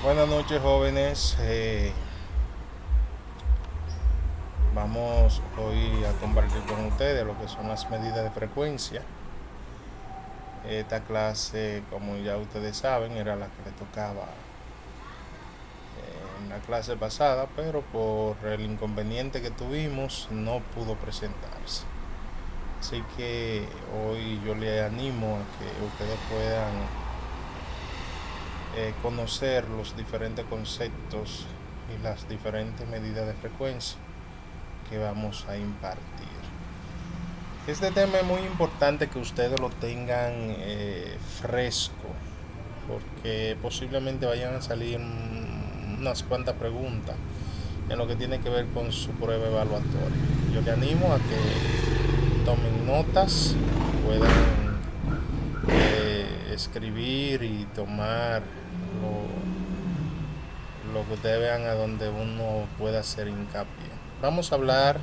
Buenas noches, jóvenes. Vamos hoy a compartir con ustedes lo que son las medidas de frecuencia. Esta clase, como ya ustedes saben, era la que le tocaba en la clase pasada, pero por el inconveniente que tuvimos no pudo presentarse. Así que hoy yo le animo a que ustedes puedan conocer los diferentes conceptos y las diferentes medidas de frecuencia que vamos a impartir. Este tema es muy importante que ustedes lo tengan fresco, porque posiblemente vayan a salir unas cuantas preguntas en lo que tiene que ver con su prueba evaluatoria. Yo les animo a que tomen notas, puedan escribir y tomar lo que ustedes vean a donde uno pueda hacer hincapié. Vamos a hablar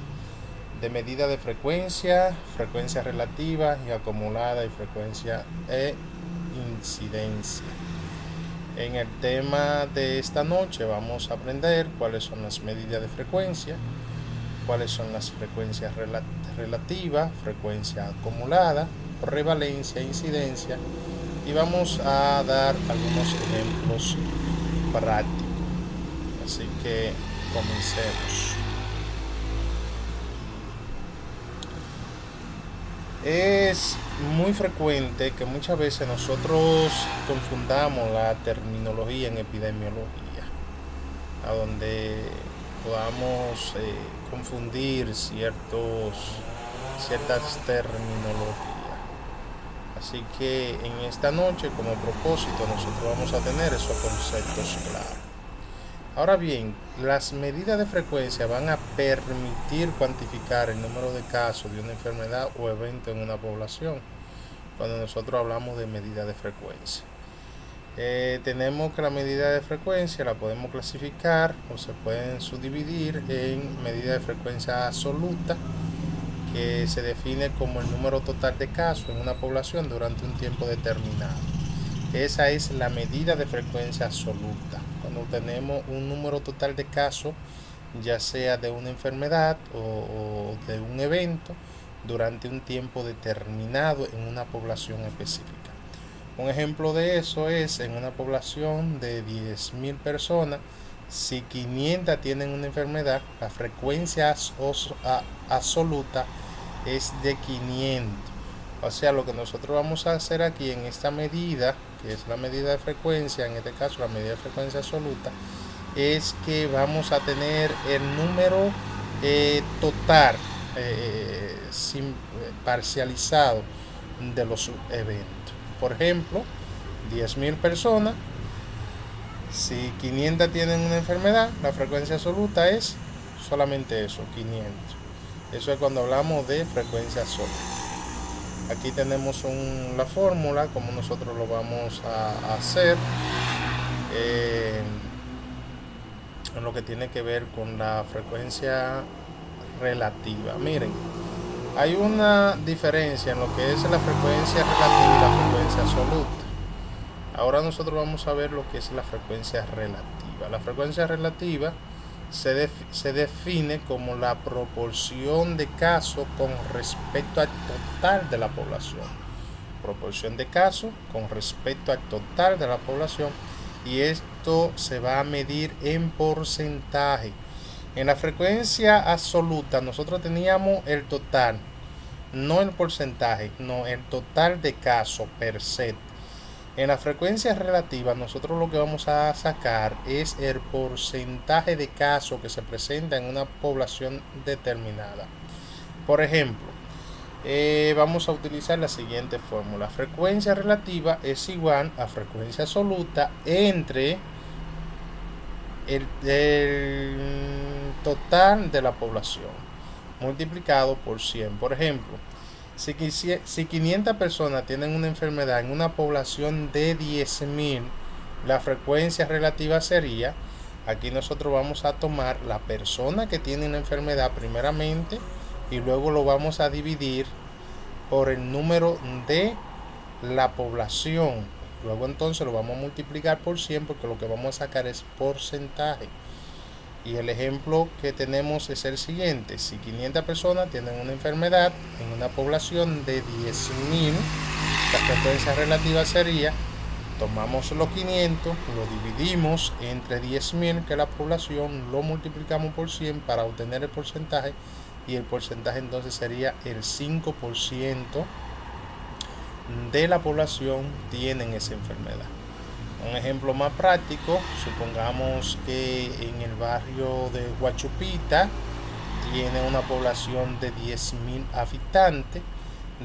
de medida de frecuencia, frecuencia relativa y acumulada y frecuencia e incidencia. En el tema de esta noche vamos a aprender cuáles son las medidas de frecuencia, cuáles son las frecuencias relativas, frecuencia acumulada, prevalencia, incidencia, y vamos a dar algunos ejemplos prácticos. Así que comencemos. Es muy frecuente que muchas veces nosotros confundamos la terminología en epidemiología, a donde podamos confundir ciertas terminologías. Así que en esta noche, como propósito, nosotros vamos a tener esos conceptos claros. Ahora bien, las medidas de frecuencia van a permitir cuantificar el número de casos de una enfermedad o evento en una población cuando nosotros hablamos de medida de frecuencia. Tenemos que la medida de frecuencia la podemos clasificar o se pueden subdividir en medida de frecuencia absoluta, que se define como el número total de casos en una población durante un tiempo determinado. Esa es la medida de frecuencia absoluta, cuando tenemos un número total de casos, ya sea de una enfermedad o de un evento, durante un tiempo determinado en una población específica. Un ejemplo de eso es en una población de 10.000 personas, si 500 tienen una enfermedad, la frecuencia absoluta es de 500. O sea, lo que nosotros vamos a hacer aquí en esta medida, que es la medida de frecuencia, en este caso la medida de frecuencia absoluta, es que vamos a tener el número total, parcializado de los eventos. Por ejemplo, 10.000 personas, si 500 tienen una enfermedad, la frecuencia absoluta es solamente eso, 500. Eso es cuando hablamos de frecuencia absoluta. Aquí tenemos la fórmula, como nosotros lo vamos a hacer en lo que tiene que ver con la frecuencia relativa. Miren, hay una diferencia en lo que es la frecuencia relativa y la frecuencia absoluta. Ahora nosotros vamos a ver lo que es la frecuencia relativa. La frecuencia relativa se define como la proporción de casos con respecto al total de la población. Proporción de casos con respecto al total de la población, y esto se va a medir en porcentaje. En la frecuencia absoluta nosotros teníamos el total, no el porcentaje, no el total de casos per se. En la frecuencia relativa nosotros lo que vamos a sacar es el porcentaje de casos que se presenta en una población determinada. Por ejemplo, vamos a utilizar la siguiente fórmula. Frecuencia relativa es igual a frecuencia absoluta entre el total de la población multiplicado por 100. Por ejemplo, si 500 personas tienen una enfermedad en una población de 10.000, la frecuencia relativa sería, aquí nosotros vamos a tomar la persona que tiene una enfermedad primeramente y luego lo vamos a dividir por el número de la población, Luego entonces lo vamos a multiplicar por 100 porque lo que vamos a sacar es porcentaje. Y el ejemplo que tenemos es el siguiente. Si 500 personas tienen una enfermedad en una población de 10.000, la frecuencia relativa sería, tomamos los 500, lo dividimos entre 10.000, que es la población, lo multiplicamos por 100 para obtener el porcentaje, y el porcentaje entonces sería el 5% de la población tienen esa enfermedad. Un ejemplo más práctico, supongamos que en el barrio de Guachupita tiene una población de 10.000 habitantes.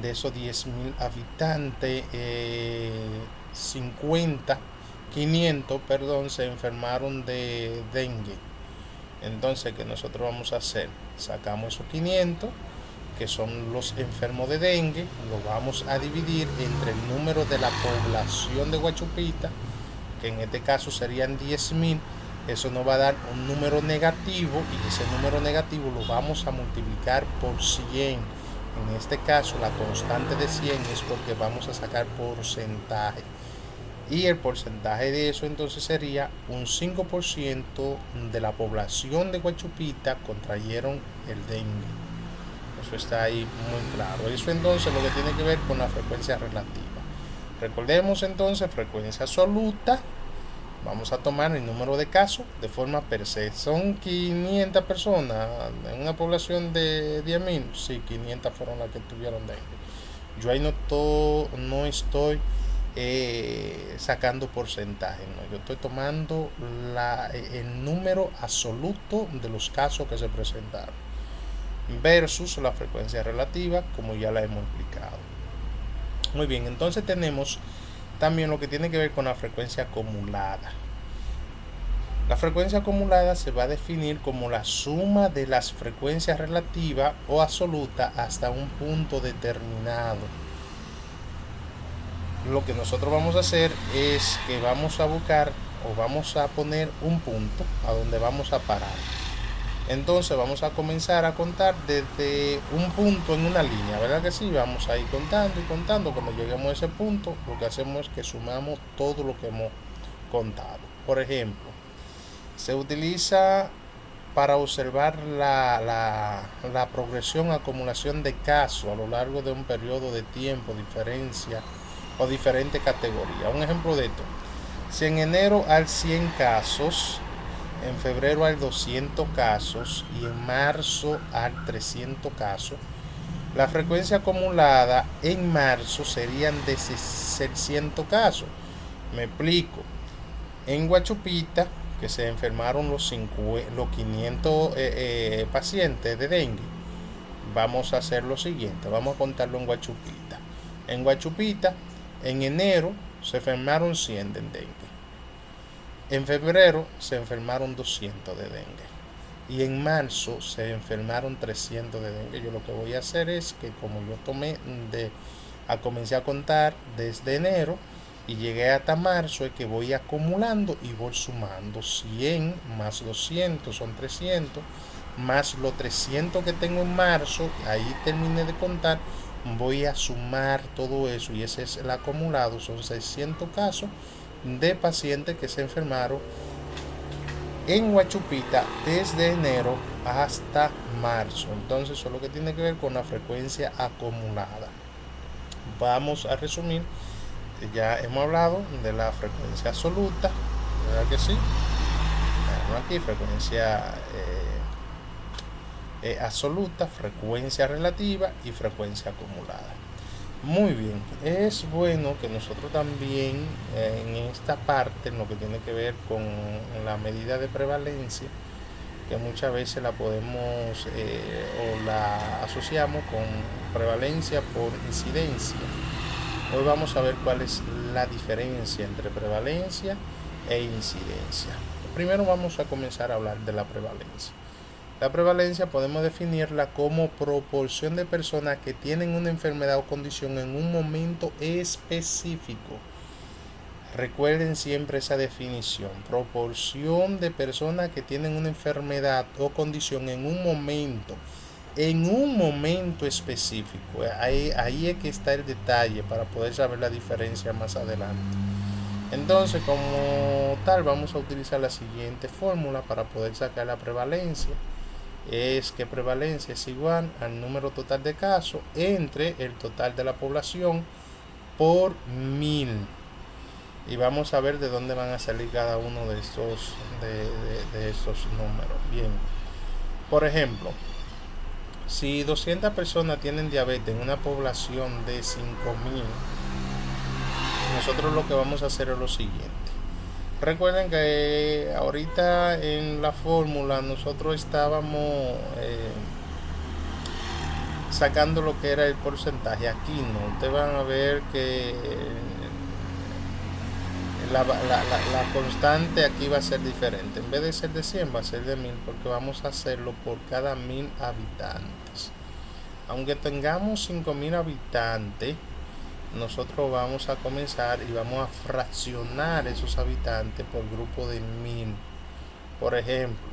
De esos 10.000 habitantes, 500 se enfermaron de dengue. Entonces, ¿qué nosotros vamos a hacer? Sacamos esos 500, que son los enfermos de dengue, lo vamos a dividir entre el número de la población de Guachupita, que en este caso serían 10.000. Eso nos va a dar un número negativo, y ese número negativo lo vamos a multiplicar por 100. En este caso la constante de 100 es porque vamos a sacar porcentaje, y el porcentaje de eso entonces sería un 5% de la población de Guachupita contrayeron el dengue. Eso está ahí muy claro. Eso entonces lo que tiene que ver con la frecuencia relativa. Recordemos entonces frecuencia absoluta. Vamos a tomar el número de casos de forma per se. Son 500 personas en una población de 10.000. Sí, 500 fueron las que tuvieron dengue. Yo ahí no estoy sacando porcentaje, no. Yo estoy tomando el número absoluto de los casos que se presentaron versus la frecuencia relativa, como ya la hemos explicado. Muy bien, entonces tenemos también lo que tiene que ver con la frecuencia acumulada. La frecuencia acumulada se va a definir como la suma de las frecuencias relativas o absolutas hasta un punto determinado. Lo que nosotros vamos a hacer es que vamos a buscar o vamos a poner un punto a donde vamos a parar. Entonces vamos a comenzar a contar desde un punto en una línea, ¿verdad que sí? Vamos a ir contando y contando. Cuando lleguemos a ese punto, lo que hacemos es que sumamos todo lo que hemos contado. Por ejemplo, se utiliza para observar la progresión, acumulación de casos a lo largo de un periodo de tiempo, diferencia o diferente categoría. Un ejemplo de esto: si en enero hay 100 casos, en febrero hay 200 casos y en marzo hay 300 casos, la frecuencia acumulada en marzo serían de 600 casos. Me explico. En Guachupita, que se enfermaron los 500 pacientes de dengue, vamos a hacer lo siguiente. Vamos a contarlo en Guachupita. En Guachupita, en enero se enfermaron 100 de dengue. En febrero se enfermaron 200 de dengue. Y en marzo se enfermaron 300 de dengue. Yo lo que voy a hacer es que, como yo comencé a contar desde enero y llegué hasta marzo, es que voy acumulando y voy sumando. 100 más 200 son 300, más los 300 que tengo en marzo, ahí terminé de contar, voy a sumar todo eso, y ese es el acumulado. Son 600 casos de pacientes que se enfermaron en Guachupita desde enero hasta marzo. Entonces eso es lo que tiene que ver con la frecuencia acumulada. Vamos a resumir. Ya hemos hablado de la frecuencia absoluta, ¿verdad que sí? Aquí frecuencia absoluta, frecuencia relativa y frecuencia acumulada. Muy bien, es bueno que nosotros también en esta parte, en lo que tiene que ver con la medida de prevalencia, que muchas veces la podemos o la asociamos con prevalencia por incidencia. Hoy vamos a ver cuál es la diferencia entre prevalencia e incidencia. Primero vamos a comenzar a hablar de la prevalencia. La prevalencia podemos definirla como proporción de personas que tienen una enfermedad o condición en un momento específico. Recuerden siempre esa definición: proporción de personas que tienen una enfermedad o condición en un momento específico. Ahí es que está el detalle para poder saber la diferencia más adelante. Entonces, como tal, vamos a utilizar la siguiente fórmula para poder sacar la prevalencia. Es que prevalencia es igual al número total de casos entre el total de la población por 1000. Y vamos a ver de dónde van a salir cada uno de estos números. Bien, por ejemplo, si 200 personas tienen diabetes en una población de 5000, nosotros lo que vamos a hacer es lo siguiente. Recuerden que ahorita en la fórmula nosotros estábamos sacando lo que era el porcentaje. Aquí no, ustedes van a ver que la constante aquí va a ser diferente. En vez de ser de 100 va a ser de 1000, porque vamos a hacerlo por cada 1000 habitantes. Aunque tengamos 5000 habitantes, nosotros vamos a comenzar y vamos a fraccionar esos habitantes por grupo de 1000. Por ejemplo,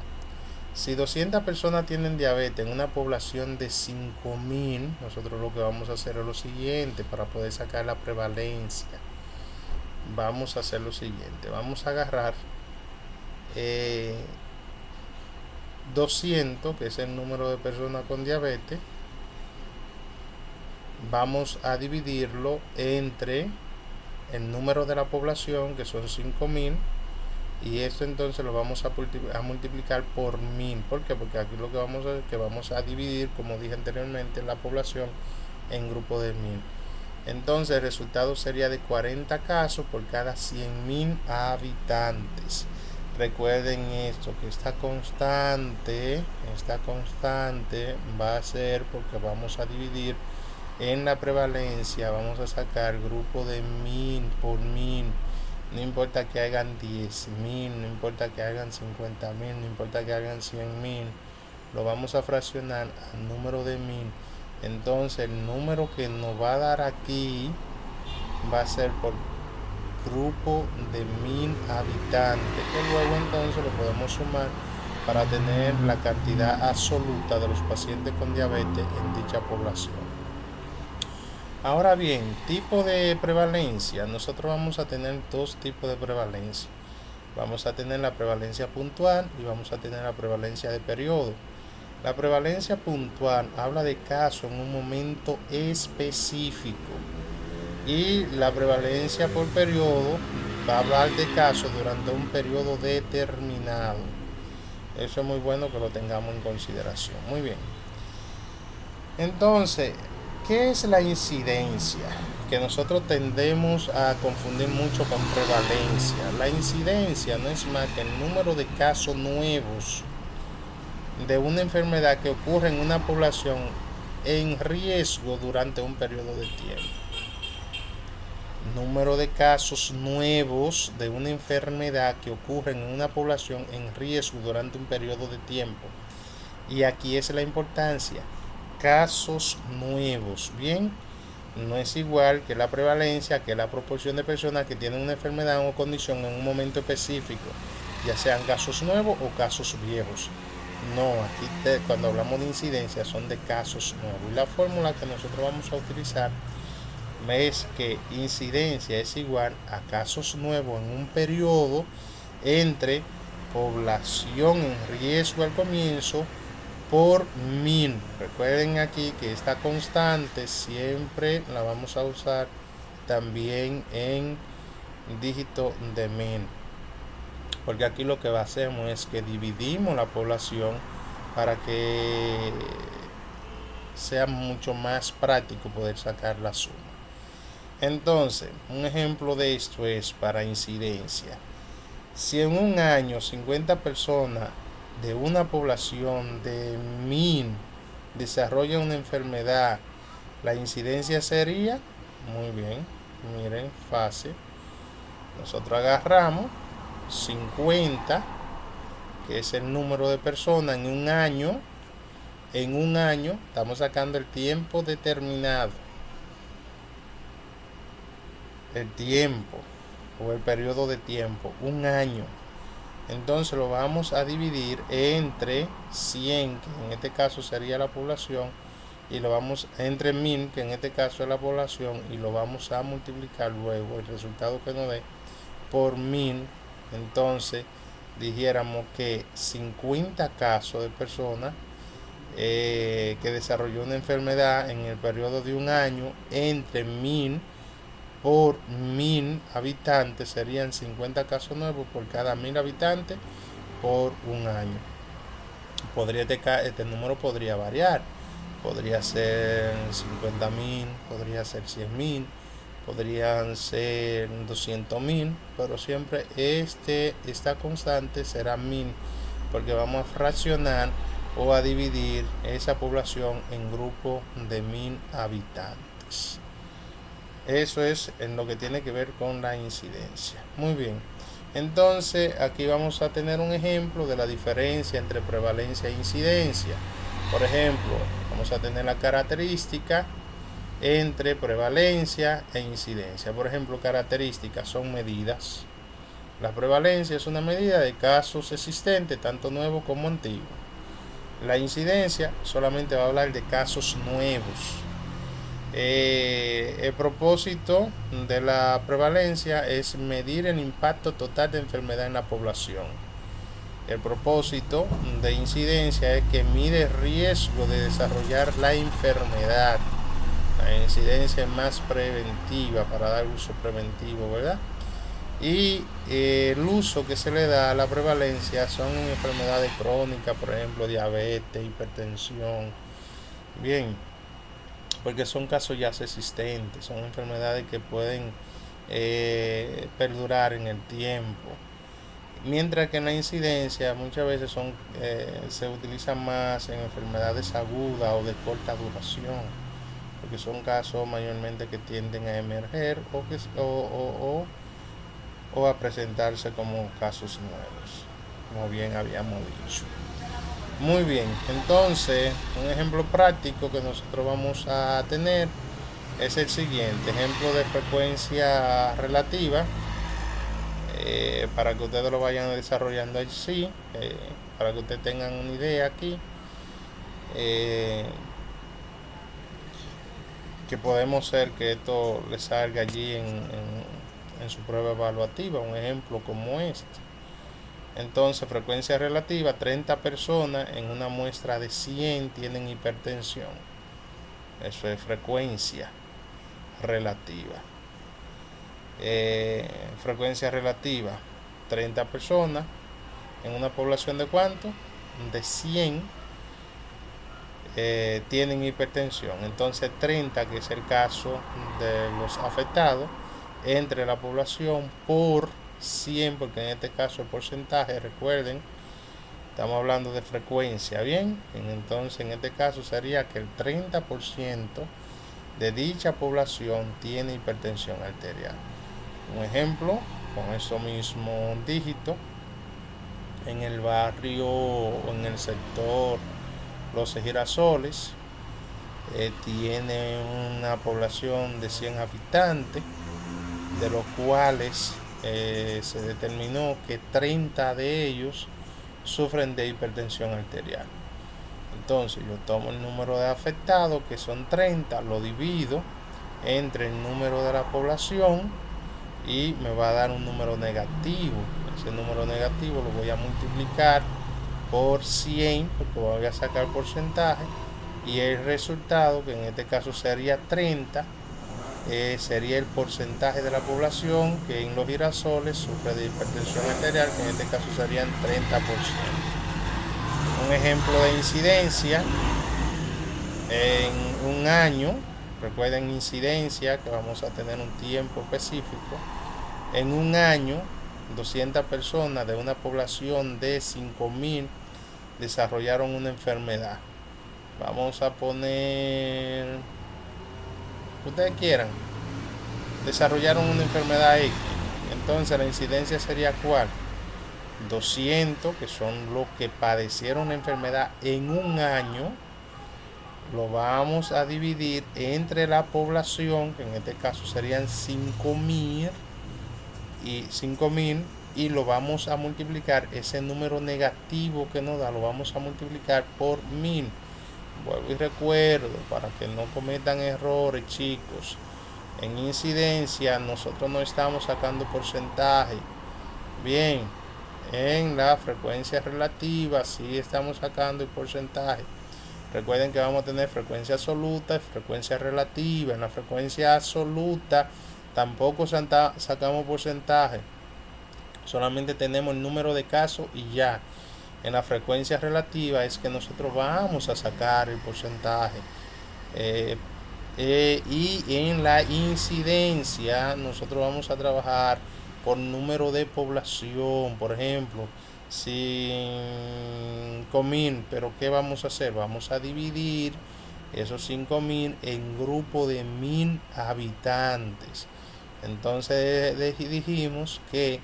si 200 personas tienen diabetes en una población de 5000, nosotros lo que vamos a hacer es lo siguiente para poder sacar la prevalencia. Vamos a hacer lo siguiente. Vamos a agarrar 200, que es el número de personas con diabetes. Vamos a dividirlo entre el número de la población, que son 5000, y esto entonces lo vamos a multiplicar por 1000. ¿Por qué? Porque aquí lo que vamos a hacer es que vamos a dividir, como dije anteriormente, la población en grupo de 1000. Entonces el resultado sería de 40 casos por cada 100.000 habitantes. Recuerden esto, que esta constante va a ser porque vamos a dividir en la prevalencia, vamos a sacar grupo de 1000 por 1000. No importa que hagan 10.000, no importa que hagan 50.000, no importa que hagan 100.000, lo vamos a fraccionar al número de 1000. Entonces el número que nos va a dar aquí va a ser por grupo de 1000 habitantes, que luego entonces lo podemos sumar para tener la cantidad absoluta de los pacientes con diabetes en dicha población. Ahora bien, tipo de prevalencia. Nosotros vamos a tener dos tipos de prevalencia. Vamos a tener la prevalencia puntual y vamos a tener la prevalencia de periodo. La prevalencia puntual habla de casos en un momento específico, y la prevalencia por periodo va a hablar de casos durante un periodo determinado. Eso es muy bueno que lo tengamos en consideración. Muy bien. Entonces, ¿qué es la incidencia? Que nosotros tendemos a confundir mucho con prevalencia. La incidencia no es más que el número de casos nuevos de una enfermedad que ocurre en una población en riesgo durante un periodo de tiempo. Número de casos nuevos de una enfermedad que ocurre en una población en riesgo durante un periodo de tiempo. Y aquí es la importancia. Casos nuevos. Bien, no es igual que la prevalencia, que la proporción de personas que tienen una enfermedad o condición en un momento específico, ya sean casos nuevos o casos viejos. No, aquí cuando hablamos de incidencia son de casos nuevos. Y la fórmula que nosotros vamos a utilizar es que incidencia es igual a casos nuevos en un periodo entre población en riesgo al comienzo por 1000. Recuerden aquí que esta constante siempre la vamos a usar también en dígito de 1000, porque aquí lo que hacemos es que dividimos la población para que sea mucho más práctico poder sacar la suma. Entonces, un ejemplo de esto es para incidencia. Si en un año 50 personas de una población de 1000 desarrollan una enfermedad, la incidencia sería, muy bien, miren, fácil. Nosotros agarramos 50, que es el número de personas en un año. En un año estamos sacando el tiempo determinado, el tiempo o el periodo de tiempo, un año. Entonces lo vamos a dividir entre 100, que en este caso sería la población, y lo vamos entre 1000, que en este caso es la población, y lo vamos a multiplicar luego. El resultado que nos dé por 1000, entonces dijéramos que 50 casos de personas que desarrolló una enfermedad en el periodo de un año entre 1000 por 1000 habitantes serían 50 casos nuevos por cada 1000 habitantes por un año. Este número podría variar, podría ser 50.000, podría ser 100.000, podrían ser 200.000, pero siempre esta constante será 1000, porque vamos a fraccionar o a dividir esa población en grupos de 1000 habitantes. Eso es en lo que tiene que ver con la incidencia. Muy bien. Entonces aquí vamos a tener un ejemplo de la diferencia entre prevalencia e incidencia. Por ejemplo, vamos a tener la característica entre prevalencia e incidencia. Por ejemplo, características son medidas. La prevalencia es una medida de casos existentes, tanto nuevos como antiguos. La incidencia solamente va a hablar de casos nuevos. El propósito de la prevalencia es medir el impacto total de enfermedad en la población. El propósito de incidencia es que mide el riesgo de desarrollar la enfermedad. La incidencia es más preventiva, para dar uso preventivo, ¿verdad? Y el uso que se le da a la prevalencia son enfermedades crónicas, por ejemplo, diabetes, hipertensión. Bien, porque son casos ya existentes, son enfermedades que pueden perdurar en el tiempo. Mientras que en la incidencia muchas veces se utilizan más en enfermedades agudas o de corta duración, porque son casos mayormente que tienden a emerger o a presentarse como casos nuevos, como bien habíamos dicho. Muy bien, entonces un ejemplo práctico que nosotros vamos a tener es el siguiente: ejemplo de frecuencia relativa, para que ustedes lo vayan desarrollando así, para que ustedes tengan una idea aquí, que podemos ser que esto les salga allí en su prueba evaluativa, un ejemplo como este. Entonces, frecuencia relativa: 30 personas en una muestra de 100 tienen hipertensión. Eso es frecuencia relativa. Frecuencia relativa: 30 personas en una población de ¿cuánto? De 100 tienen hipertensión. Entonces 30, que es el caso de los afectados entre la población, por 100, porque en este caso el porcentaje, recuerden, estamos hablando de frecuencia, bien. Entonces en este caso sería que el 30% de dicha población tiene hipertensión arterial. Un ejemplo con eso mismo dígito: en el barrio o en el sector Los Girasoles, tiene una población de 100 habitantes, de los cuales se determinó que 30 de ellos sufren de hipertensión arterial. Entonces yo tomo el número de afectados, que son 30, lo divido entre el número de la población y me va a dar un número negativo. Ese número negativo lo voy a multiplicar por 100, porque voy a sacar porcentaje, y el resultado, que en este caso sería 30, sería el porcentaje de la población que en Los Girasoles sufre de hipertensión arterial, que en este caso serían 30%. Un ejemplo de incidencia en un año: recuerden, incidencia que vamos a tener un tiempo específico. En un año, 200 personas de una población de 5000 desarrollaron una enfermedad. Vamos a poner, ustedes quieran, desarrollaron una enfermedad X. Entonces la incidencia sería ¿cuál? 200, que son los que padecieron la enfermedad en un año, lo vamos a dividir entre la población, que en este caso serían 5000, y lo vamos a multiplicar, ese número negativo que nos da, lo vamos a multiplicar por 1000. Vuelvo y recuerdo, para que no cometan errores, chicos: En incidencia nosotros no estamos sacando porcentaje. Bien, en la frecuencia relativa sí estamos sacando el porcentaje. Recuerden que vamos a tener frecuencia absoluta y frecuencia relativa. En la frecuencia absoluta tampoco sacamos porcentaje, solamente tenemos el número de casos y ya. En la frecuencia relativa es que nosotros vamos a sacar el porcentaje. Y en la incidencia nosotros vamos a trabajar por número de población. Por ejemplo, 5.000, pero ¿qué vamos a hacer? Vamos a dividir esos 5.000 en grupo de 1.000 habitantes. Entonces dijimos que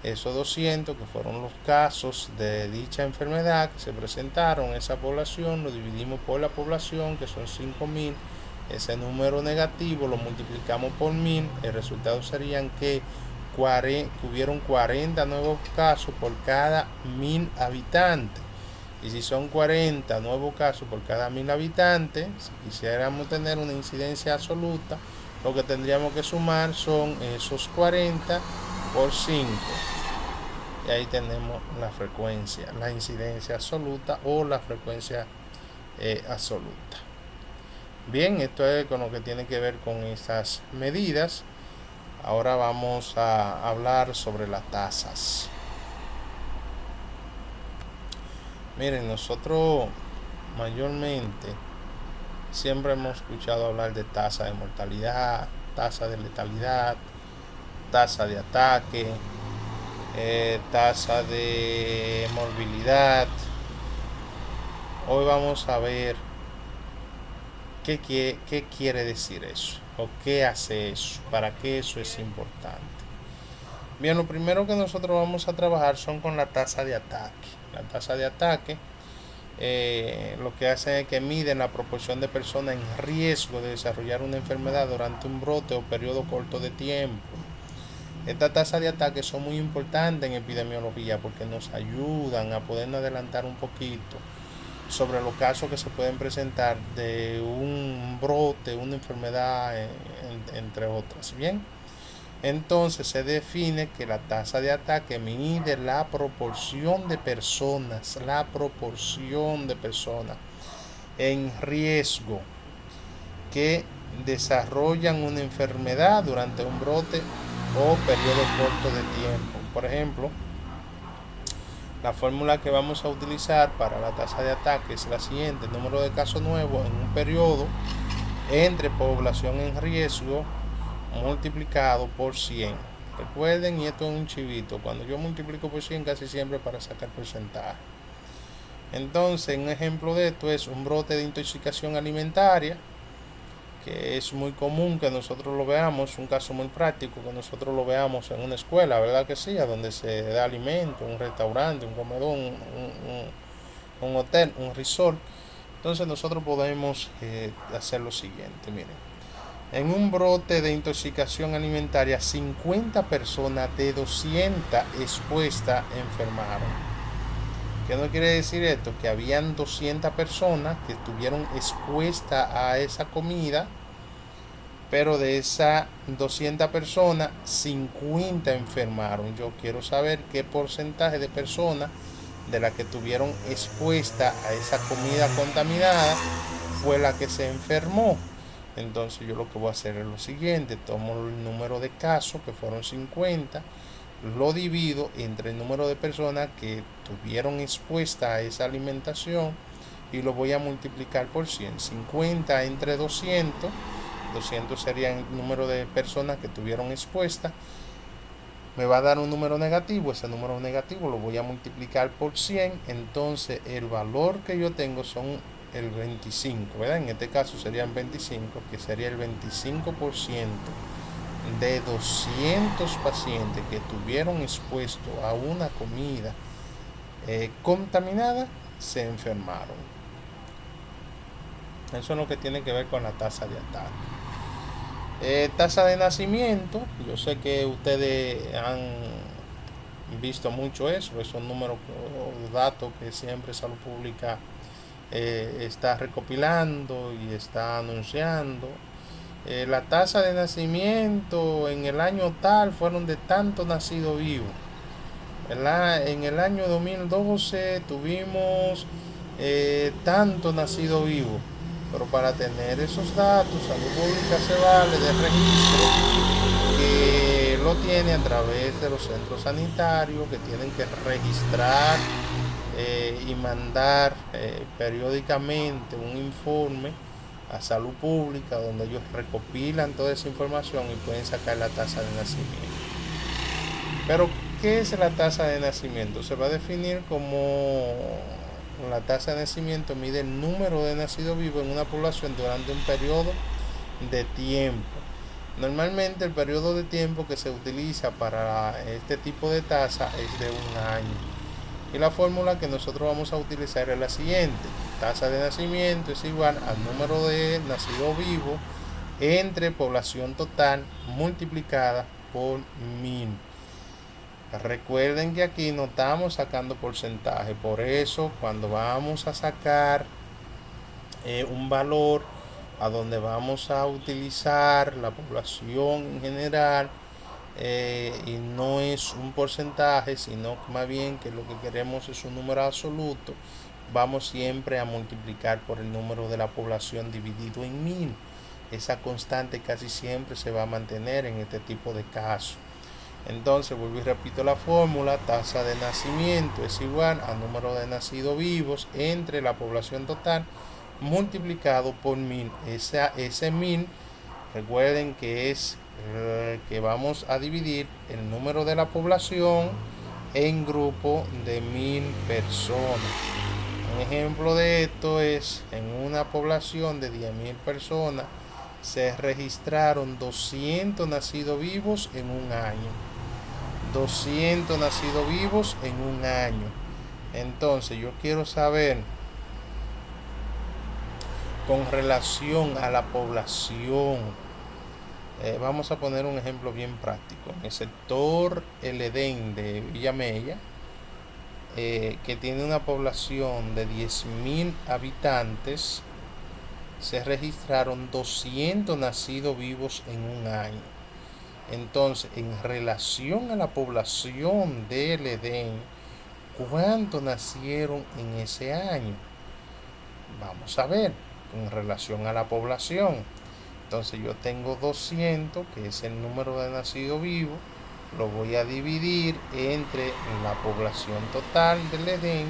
esos 200, que fueron los casos de dicha enfermedad que se presentaron en esa población, lo dividimos por la población, que son 5.000. Ese número negativo lo multiplicamos por 1.000. El resultado serían que hubieron 40 nuevos casos por cada 1.000 habitantes. Y si son 40 nuevos casos por cada 1.000 habitantes, si quisiéramos tener una incidencia absoluta, lo que tendríamos que sumar son esos 40 por 5. Y ahí tenemos la frecuencia, la incidencia absoluta o la frecuencia absoluta. Bien, esto es con lo que tiene que ver con estas medidas. Ahora vamos a hablar sobre las tasas. Miren, nosotros mayormente siempre hemos escuchado hablar de tasa de mortalidad, tasa de letalidad, tasa de ataque, tasa de morbilidad. Hoy vamos a ver qué quiere decir eso o qué hace eso, para qué eso es importante. Bien, lo primero que nosotros vamos a trabajar son con la tasa de ataque. La tasa de ataque lo que hace es que miden la proporción de personas en riesgo de desarrollar una enfermedad durante un brote o periodo corto de tiempo. Estas tasas de ataque son muy importantes en epidemiología porque nos ayudan a poder adelantar un poquito sobre los casos que se pueden presentar de un brote, una enfermedad, entre otras. Bien, entonces se define que la tasa de ataque mide la proporción de personas en riesgo que desarrollan una enfermedad durante un brote o periodo corto de tiempo. Por ejemplo, la fórmula que vamos a utilizar para la tasa de ataque es la siguiente: el número de casos nuevos en un periodo entre población en riesgo multiplicado por 100. Recuerden, y esto es un chivito, cuando yo multiplico por 100 casi siempre para sacar porcentaje. Entonces, un ejemplo de esto es un brote de intoxicación alimentaria, que es muy común que nosotros lo veamos, un caso muy práctico que nosotros lo veamos en una escuela, ¿verdad que sí? A donde se da alimento, un restaurante, un comedor, un hotel, un resort. Entonces nosotros podemos hacer lo siguiente, miren. En un brote de intoxicación alimentaria, 50 personas de 200 expuestas enfermaron. ¿Qué no quiere decir esto? Que habían 200 personas que estuvieron expuestas a esa comida, pero de esas 200 personas, 50 enfermaron. Yo quiero saber qué porcentaje de personas de las que estuvieron expuestas a esa comida contaminada fue la que se enfermó. Entonces yo lo que voy a hacer es lo siguiente: tomo el número de casos, que fueron 50, lo divido entre el número de personas que tuvieron expuesta a esa alimentación y lo voy a multiplicar por 100. 50 entre 200 sería el número de personas que tuvieron expuesta, me va a dar un número negativo. Ese número negativo lo voy a multiplicar por 100. Entonces el valor que yo tengo son el 25, ¿verdad? En este caso serían 25, que sería el 25% de 200 pacientes que estuvieron expuestos a una comida contaminada se enfermaron. Eso es lo que tiene que ver con la tasa de ataque. Tasa de nacimiento, yo sé que ustedes han visto mucho eso, esos números o datos que siempre Salud Pública está recopilando y está anunciando. la tasa de nacimiento en el año tal fueron de tanto nacido vivo. En el año 2012 tuvimos tanto nacido vivo. Pero para tener esos datos, Salud Pública se vale de registro que lo tiene a través de los centros sanitarios, que tienen que registrar y mandar periódicamente un informe a Salud Pública donde ellos recopilan toda esa información y pueden sacar la tasa de nacimiento. Pero, ¿qué es la tasa de nacimiento? Se va a definir como la tasa de nacimiento mide el número de nacidos vivos en una población durante un periodo de tiempo. Normalmente el periodo de tiempo que se utiliza para este tipo de tasa es de un año. Y la fórmula que nosotros vamos a utilizar es la siguiente. Tasa de nacimiento es igual al número de nacidos vivos entre población total multiplicada por 1000. Recuerden que aquí no estamos sacando porcentaje, por eso cuando vamos a sacar un valor a donde vamos a utilizar la población en general, y no es un porcentaje, sino más bien que lo que queremos es un número absoluto, vamos siempre a multiplicar por el número de la población dividido en 1000. Esa constante casi siempre se va a mantener en este tipo de casos. Entonces vuelvo y repito la fórmula. Tasa de nacimiento es igual al número de nacidos vivos entre la población total multiplicado por 1000. Ese 1000, recuerden que es que vamos a dividir el número de la población en grupo de 1000 personas. Un ejemplo de esto es en una población de 10.000 personas se registraron 200 nacidos vivos en un año. 200 nacidos vivos en un año. Entonces yo quiero saber con relación a la población. Vamos a poner un ejemplo bien práctico. En el sector El Edén de Villamella, que tiene una población de 10.000 habitantes, se registraron 200 nacidos vivos en un año. Entonces, en relación a la población del Edén, ¿cuántos nacieron en ese año? Vamos a ver, en relación a la población. Entonces yo tengo 200, que es el número de nacidos vivos, lo voy a dividir entre la población total del Edén,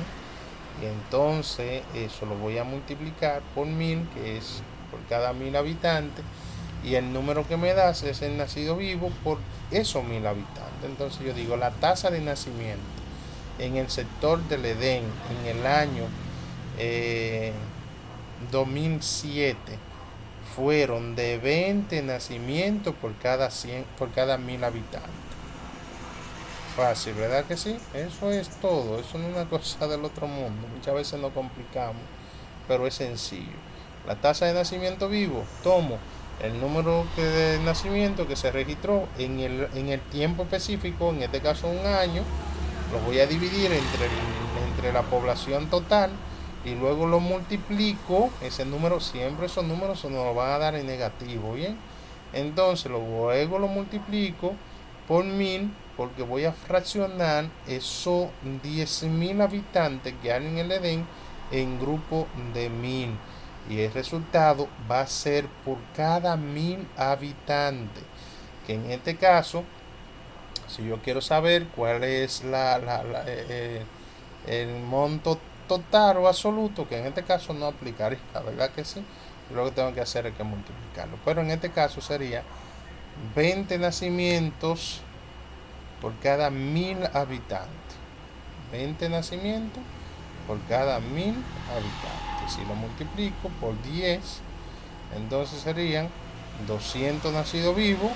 y entonces eso lo voy a multiplicar por 1000, que es por cada 1000 habitantes, y el número que me da es el nacido vivo por esos 1000 habitantes. Entonces yo digo, la tasa de nacimiento en el sector del Edén en el año 2007 fueron de 20 nacimientos por cada 1000 habitantes. Fácil, ¿verdad que sí? Eso es todo, eso no es una cosa del otro mundo. Muchas veces nos complicamos, pero es sencillo. La tasa de nacimiento vivo, tomo el número de nacimiento que se registró en el tiempo específico, en este caso un año, lo voy a dividir entre la población total, y luego lo multiplico. Ese número, siempre esos números se nos van a dar en negativo, ¿bien? Entonces luego lo multiplico por 1000, porque voy a fraccionar esos 10.000 habitantes que hay en el Edén en grupo de 1000, y el resultado va a ser por cada 1000 habitantes, que en este caso, si yo quiero saber cuál es el monto total o absoluto, que en este caso no aplicaría, la verdad que sí, lo que tengo que hacer es que multiplicarlo, pero en este caso sería 20 nacimientos por cada 1000 habitantes. 20 nacimientos por cada 1000 habitantes. Si lo multiplico por 10, entonces serían 200 nacidos vivos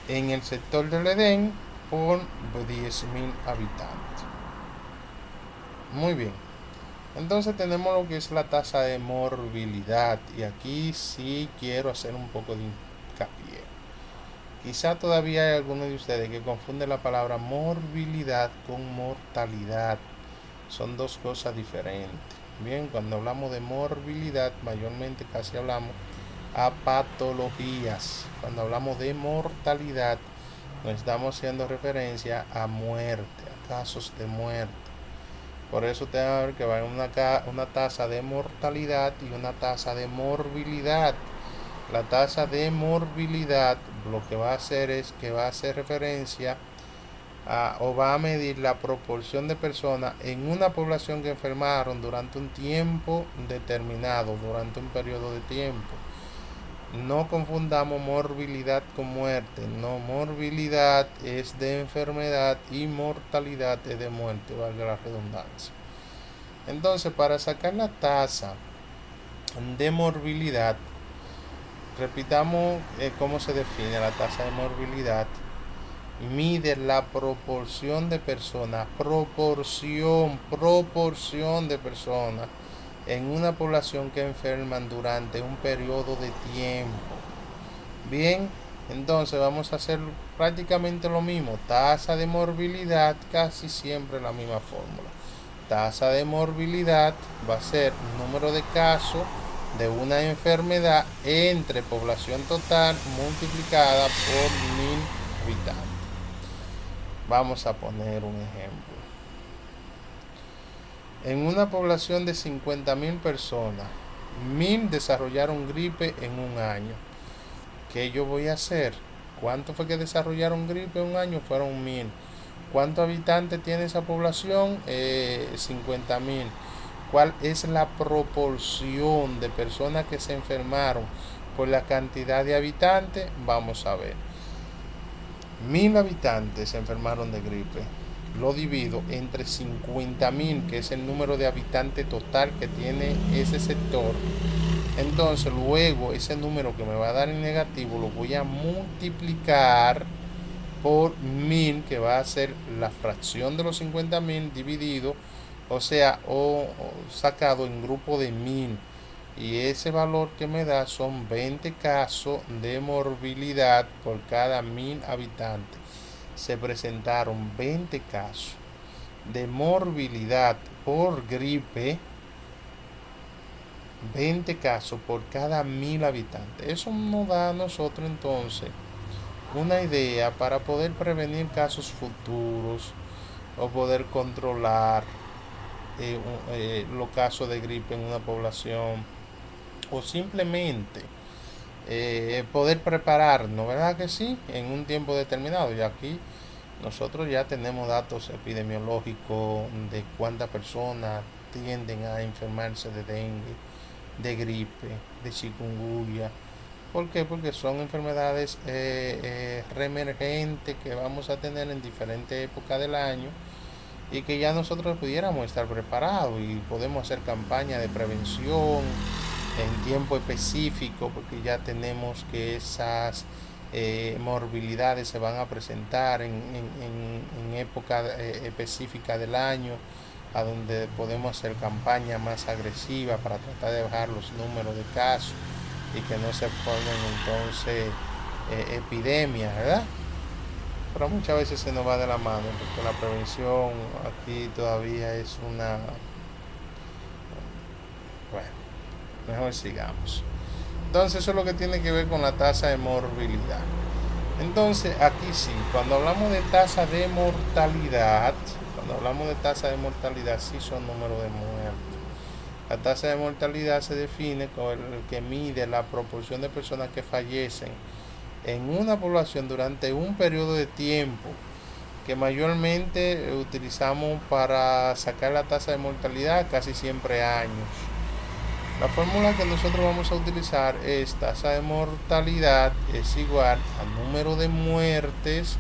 en el sector del Edén por 10.000 habitantes. Muy bien. Entonces tenemos lo que es la tasa de morbilidad, y aquí sí quiero hacer un poco de hincapié. Quizá todavía hay algunos de ustedes que confunden la palabra morbilidad con mortalidad. Son dos cosas diferentes. Bien, cuando hablamos de morbilidad, mayormente casi hablamos a patologías. Cuando hablamos de mortalidad, nos estamos haciendo referencia a muerte, a casos de muerte. Por eso te va a ver que va a haber una tasa de mortalidad y una tasa de morbilidad. La tasa de morbilidad lo que va a hacer es que va a hacer referencia o va a medir la proporción de personas en una población que enfermaron durante un tiempo determinado, durante un periodo de tiempo. No confundamos morbilidad con muerte. No, morbilidad es de enfermedad y mortalidad es de muerte, valga la redundancia. Entonces, para sacar la tasa de morbilidad, repitamos cómo se define la tasa de morbilidad. Mide la proporción de personas, proporción de personas en una población que enferman durante un periodo de tiempo. Bien, entonces vamos a hacer prácticamente lo mismo. Tasa de morbilidad, casi siempre la misma fórmula. Tasa de morbilidad va a ser número de casos de una enfermedad entre población total multiplicada por 1000 habitantes. Vamos a poner un ejemplo. En una población de 50.000 personas, 1000 desarrollaron gripe en un año. ¿Qué yo voy a hacer? ¿Cuánto fue que desarrollaron gripe en un año? Fueron 1000. ¿Cuántos habitantes tiene esa población? 50.000. ¿Cuál es la proporción de personas que se enfermaron por la cantidad de habitantes? Vamos a ver. 1000 habitantes se enfermaron de gripe. Lo divido entre 50.000, que es el número de habitantes total que tiene ese sector. Entonces luego ese número que me va a dar en negativo lo voy a multiplicar por 1000, que va a ser la fracción de los 50.000 dividido, o sea, o sacado en grupo de 1000. Y ese valor que me da son 20 casos de morbilidad por cada 1000 habitantes. Se presentaron 20 casos de morbilidad por gripe, 20 casos por cada 1000 habitantes. Eso nos da a nosotros entonces una idea para poder prevenir casos futuros o poder controlar los casos de gripe en una población, o simplemente poder prepararnos, ¿verdad que sí? En un tiempo determinado. Y aquí nosotros ya tenemos datos epidemiológicos de cuántas personas tienden a enfermarse de dengue, de gripe, de chikungunya. ¿Por qué? Porque son enfermedades reemergentes que vamos a tener en diferentes épocas del año y que ya nosotros pudiéramos estar preparados y podemos hacer campañas de prevención en tiempo específico, porque ya tenemos que esas morbilidades se van a presentar en época específica del año, a donde podemos hacer campañas más agresivas para tratar de bajar los números de casos y que no se formen entonces epidemias, ¿verdad? Pero muchas veces se nos va de la mano, porque la prevención aquí todavía es una... Bueno, mejor sigamos. Entonces eso es lo que tiene que ver con la tasa de morbilidad. Entonces aquí sí, cuando hablamos de tasa de mortalidad, sí son números de muertes. La tasa de mortalidad se define como el que mide la proporción de personas que fallecen en una población durante un periodo de tiempo, que mayormente utilizamos para sacar la tasa de mortalidad casi siempre años. La fórmula que nosotros vamos a utilizar es tasa de mortalidad es igual al número de muertes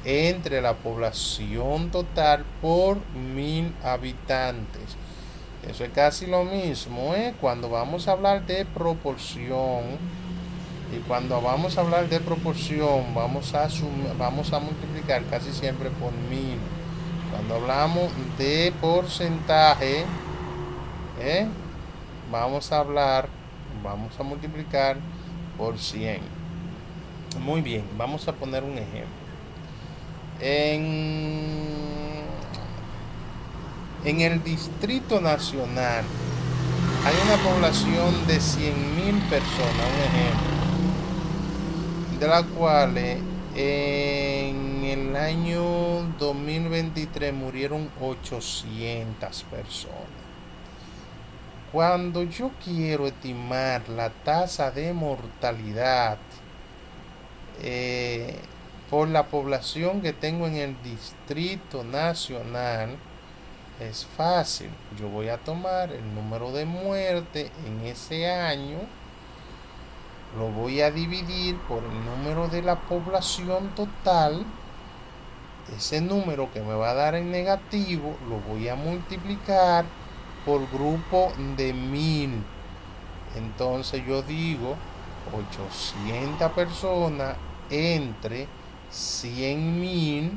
entre la población total por 1000 habitantes. Eso es casi lo mismo, cuando vamos a hablar de proporción. Y cuando vamos a hablar de proporción, vamos a multiplicar casi siempre por 1000. Cuando hablamos de porcentaje, vamos a multiplicar por 100. Muy bien, vamos a poner un ejemplo. En el Distrito Nacional, hay una población de 100.000 personas, un ejemplo, de las cuales en el año 2023 murieron 800 personas. Cuando yo quiero estimar la tasa de mortalidad eh, por la población que tengo en el Distrito Nacional, es fácil. Yo voy a tomar el número de muertes en ese año, lo voy a dividir por el número de la población total. Ese número que me va a dar en negativo lo voy a multiplicar por grupo de 1000. Entonces yo digo 800 personas entre 100.000.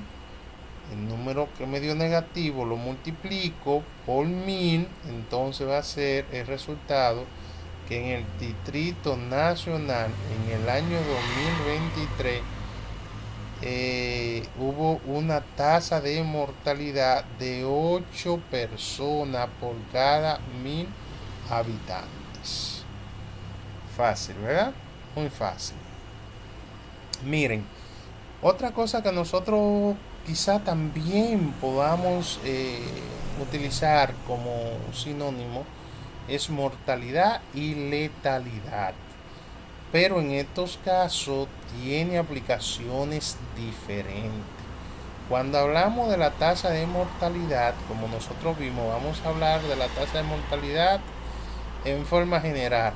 El número que me dio negativo lo multiplico por 1000. Entonces va a ser el resultado que en el Distrito Nacional en el año 2023 hubo una tasa de mortalidad de 8 personas por cada 1000 habitantes. Fácil, ¿verdad? Muy fácil. Miren, otra cosa que nosotros quizá también podamos utilizar como sinónimo es mortalidad y letalidad. Pero en estos casos tiene aplicaciones diferentes. Cuando hablamos de la tasa de mortalidad, como nosotros vimos, vamos a hablar de la tasa de mortalidad en forma general.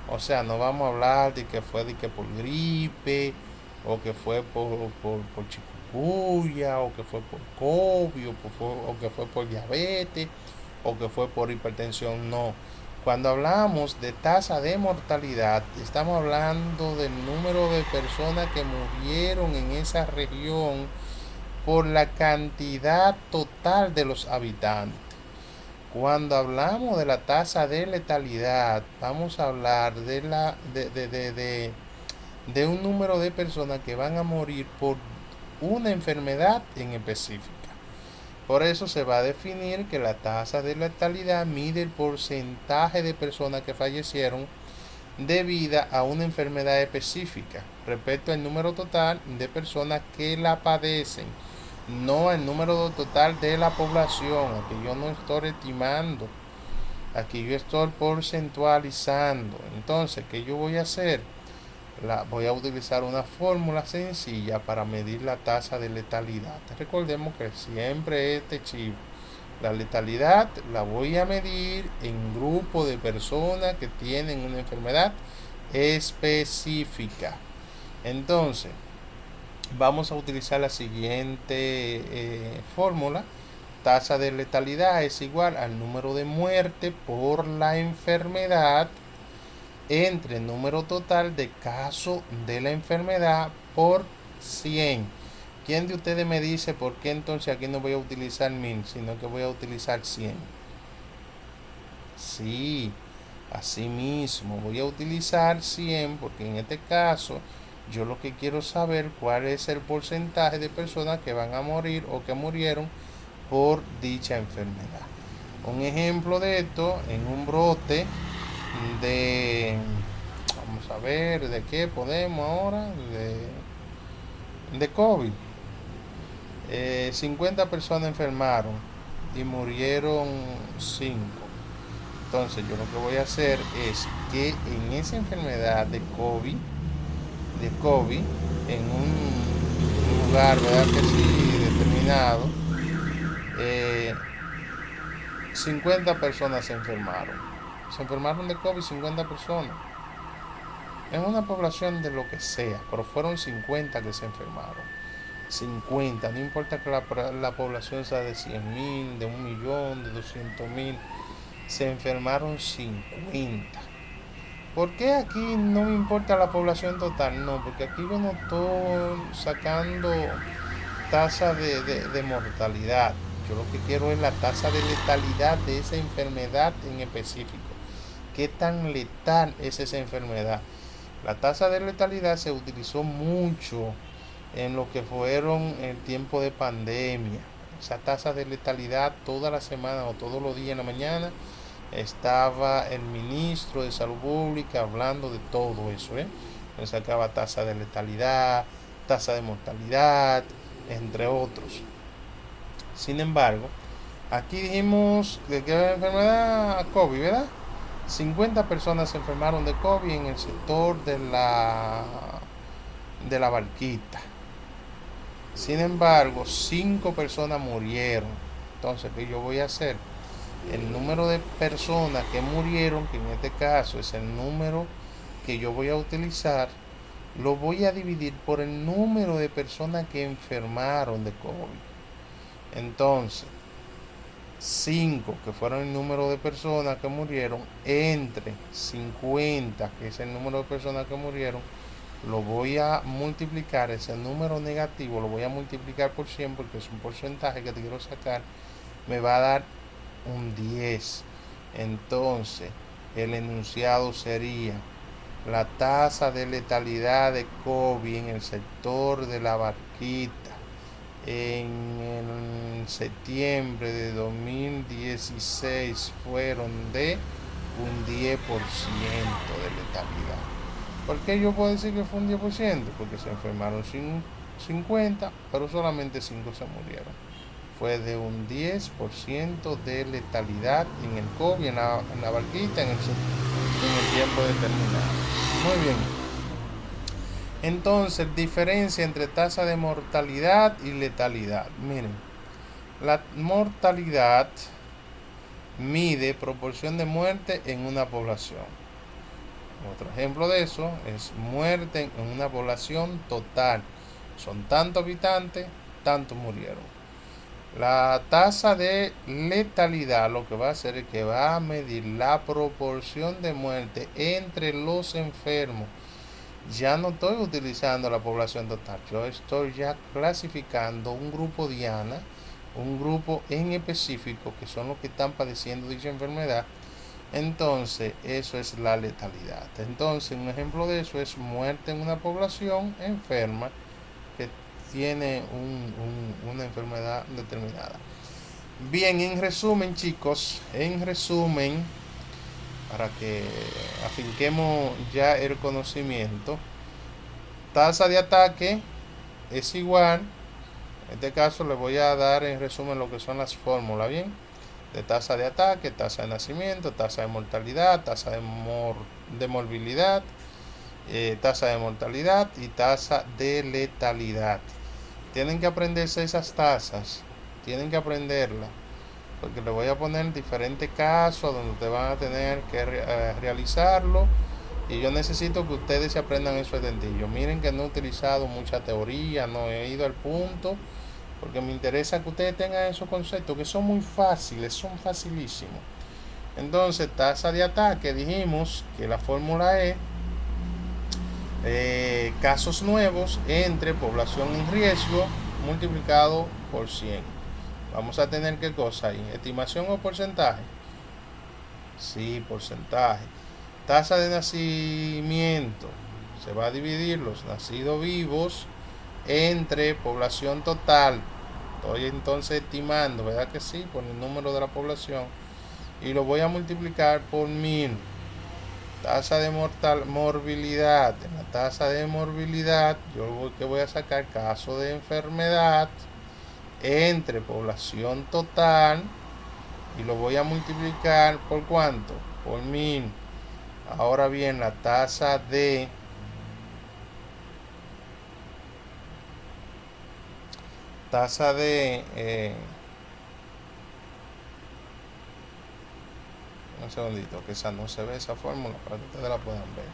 O sea, no vamos a hablar de que fue por gripe, o que fue por chikungunya, o que fue por COVID, o que fue por diabetes, o que fue por hipertensión. No. Cuando hablamos de tasa de mortalidad, estamos hablando del número de personas que murieron en esa región por la cantidad total de los habitantes. Cuando hablamos de la tasa de letalidad, vamos a hablar de un número de personas que van a morir por una enfermedad en específica. Por eso se va a definir que la tasa de letalidad mide el porcentaje de personas que fallecieron debido a una enfermedad específica respecto al número total de personas que la padecen, no el número total de la población. Aquí yo no estoy estimando, aquí yo estoy porcentualizando. Entonces, ¿qué yo voy a hacer? Voy a utilizar una fórmula sencilla para medir la tasa de letalidad. Recordemos que siempre este chivo, la letalidad la voy a medir en grupo de personas que tienen una enfermedad específica. Entonces, vamos a utilizar la siguiente fórmula. Tasa de letalidad es igual al número de muerte por la enfermedad entre el número total de casos de la enfermedad por 100. ¿Quién de ustedes me dice por qué entonces aquí no voy a utilizar 1000, sino que voy a utilizar 100? Sí, así mismo voy a utilizar 100 porque en este caso yo lo que quiero saber cuál es el porcentaje de personas que van a morir o que murieron por dicha enfermedad. Un ejemplo de esto, en un brote vamos a ver, ¿de qué podemos ahora? De COVID. 50 personas enfermaron y murieron 5. Entonces yo lo que voy a hacer es que en esa enfermedad de COVID, en un lugar, ¿verdad? Que sí, determinado, 50 personas se enfermaron. Se enfermaron de COVID 50 personas. En una población de lo que sea, pero fueron 50 que se enfermaron. 50, no importa que la población sea de 100.000, de 1.000.000, de 200.000, se enfermaron 50. ¿Por qué aquí no me importa la población total? No, porque aquí yo no estoy sacando tasa de mortalidad. Yo lo que quiero es la tasa de letalidad de esa enfermedad en específico. ¿Qué tan letal es esa enfermedad? La tasa de letalidad se utilizó mucho en lo que fueron el tiempo de pandemia. Esa tasa de letalidad toda la semana o todos los días en la mañana estaba el ministro de Salud Pública hablando de todo eso, me sacaba tasa de letalidad, tasa de mortalidad, entre otros. Sin embargo, aquí dijimos de qué enfermedad, COVID, ¿verdad? 50 personas se enfermaron de COVID en el sector de la Barquita. Sin embargo, 5 personas murieron. Entonces, ¿qué yo voy a hacer? El número de personas que murieron, que en este caso es el número que yo voy a utilizar, lo voy a dividir por el número de personas que enfermaron de COVID. Entonces, 5, que fueron el número de personas que murieron, entre 50, que es el número de personas que murieron, lo voy a multiplicar, ese número negativo lo voy a multiplicar por 100 porque es un porcentaje que te quiero sacar, me va a dar un 10. Entonces, el enunciado sería: la tasa de letalidad de COVID en el sector de la Barquita en septiembre de 2016 fueron de un 10% de letalidad. ¿Por qué yo puedo decir que fue un 10%? Porque se enfermaron 50, pero solamente 5 se murieron. Fue de un 10% de letalidad en el COVID, en la Barquita, en el tiempo determinado. Muy bien. Entonces, diferencia entre tasa de mortalidad y letalidad. Miren, la mortalidad mide proporción de muerte en una población. Otro ejemplo de eso es muerte en una población total. Son tantos habitantes, tantos murieron. La tasa de letalidad lo que va a hacer es que va a medir la proporción de muerte entre los enfermos. Ya no estoy utilizando la población total, yo estoy ya clasificando un grupo diana, un grupo en específico que son los que están padeciendo dicha enfermedad. Entonces eso es la letalidad. Entonces un ejemplo de eso es muerte en una población enferma que tiene una enfermedad determinada. Bien, en resumen, chicos, para que afinquemos ya el conocimiento, tasa de ataque es igual, en este caso les voy a dar en resumen lo que son las fórmulas, bien, de tasa de ataque, tasa de nacimiento, tasa de mortalidad, tasa de morbilidad, tasa de mortalidad y tasa de letalidad. Tienen que aprenderse esas tasas, tienen que aprenderlas, porque les voy a poner diferentes casos donde ustedes van a tener que realizarlo, y yo necesito que ustedes se aprendan eso de dentillo. Miren que no he utilizado mucha teoría, no he ido al punto, porque me interesa que ustedes tengan esos conceptos que son muy fáciles, son facilísimos. Entonces, tasa de ataque, dijimos que la fórmula es casos nuevos entre población en riesgo multiplicado por 100. Vamos a tener qué cosa ahí, estimación o porcentaje. Sí, porcentaje. Tasa de nacimiento, se va a dividir los nacidos vivos entre población total. Estoy entonces estimando, ¿verdad que sí? Por el número de la población, y lo voy a multiplicar por 1000. Tasa de morbilidad. En la tasa de morbilidad yo que voy a sacar caso de enfermedad entre población total, y lo voy a multiplicar por ¿cuánto? Por 1000. Ahora bien, la tasa de un segundito, que esa no se ve, esa fórmula, para que ustedes la puedan ver.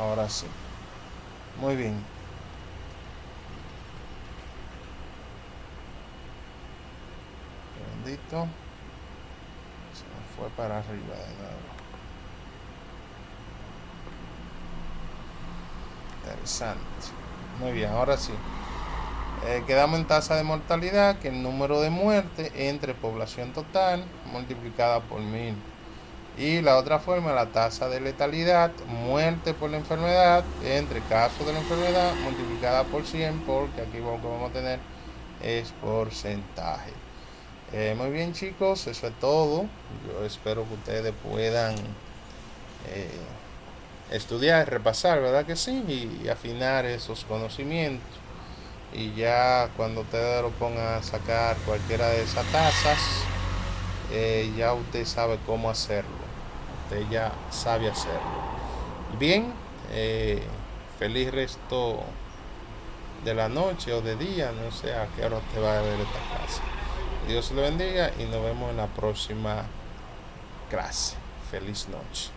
Ahora sí. Muy bien. Un segundito. Se me fue para arriba de nuevo. Interesante. Muy bien, ahora sí. Quedamos en tasa de mortalidad, que el número de muertes entre población total multiplicada por 1000. Y la otra forma, la tasa de letalidad, muerte por la enfermedad, entre casos de la enfermedad multiplicada por 100, porque aquí lo que vamos a tener es porcentaje. Muy bien, chicos, eso es todo. Yo espero que ustedes puedan eh, estudiar, repasar, ¿verdad que sí? Y afinar esos conocimientos. Y ya cuando ustedes lo pongan a sacar cualquiera de esas tasas, ya usted sabe cómo hacerlo. Usted ya sabe hacerlo. Bien, feliz resto de la noche o de día, no sé a qué hora te va a ver esta clase. Dios le bendiga y nos vemos en la próxima clase. Feliz noche.